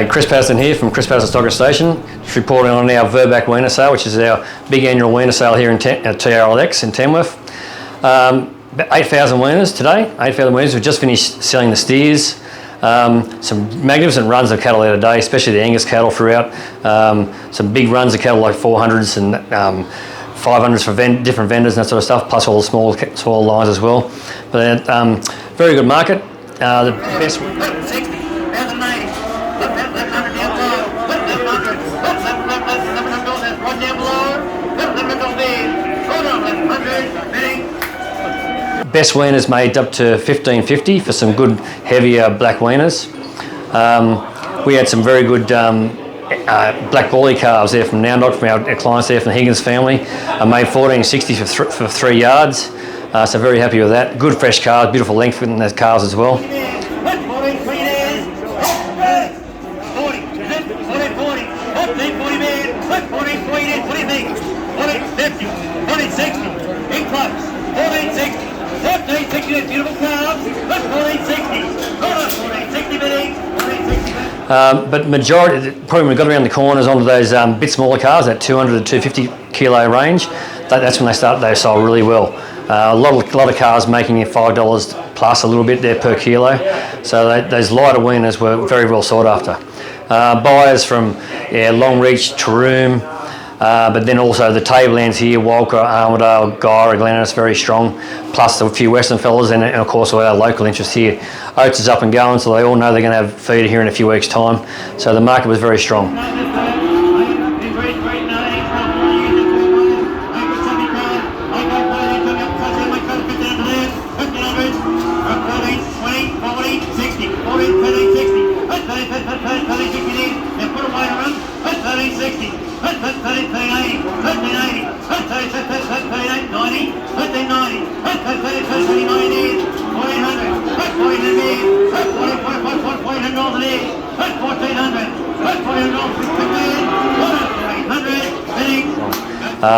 Chris Paterson here from Chris Paterson Stocker Station, just reporting on our Verback Weaner Sale, which is our big annual weaner sale here in TRLX in Tamworth. 8,000 weaners today, 8,000 weaners. We've just finished selling the steers. Some magnificent runs of cattle there today, especially the Angus cattle throughout. Some big runs of cattle like 400s and 500s for different vendors and that sort of stuff, plus all the small lines as well. But very good market. The best. Best weaners made up to $15.50 for some good heavier black weaners. We had some very good black bally calves there from Noundog, from our clients there from the Higgins family. I made $14.60 for 3 yards, so very happy with that. Good fresh calves, beautiful length in those calves as well. But majority, probably when we got around the corners onto those bit smaller calves, that 200 to 250 kilo range, that's when they sold really well. A lot of calves making $5 plus a little bit there per kilo. So those lighter weaners were very well sought after. Buyers from Longreach, Taroom, but then also the tablelands here, Walker, Armidale, Gyra, Glennis, very strong, plus a few Western fellas, and of course all our local interest here. Oates is up and going, so they all know they're going to have feeder here in a few weeks' time. So the market was very strong.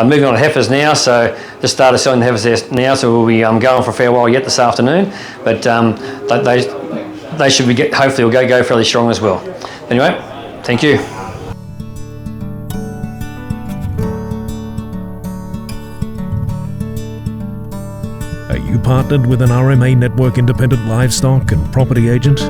Moving on to heifers now, so just started selling the heifers there now, so we'll be going for a fair while yet this afternoon, but they should be hopefully will go fairly strong as well. Anyway, thank you. Are you partnered with an RMA Network independent livestock and property agent?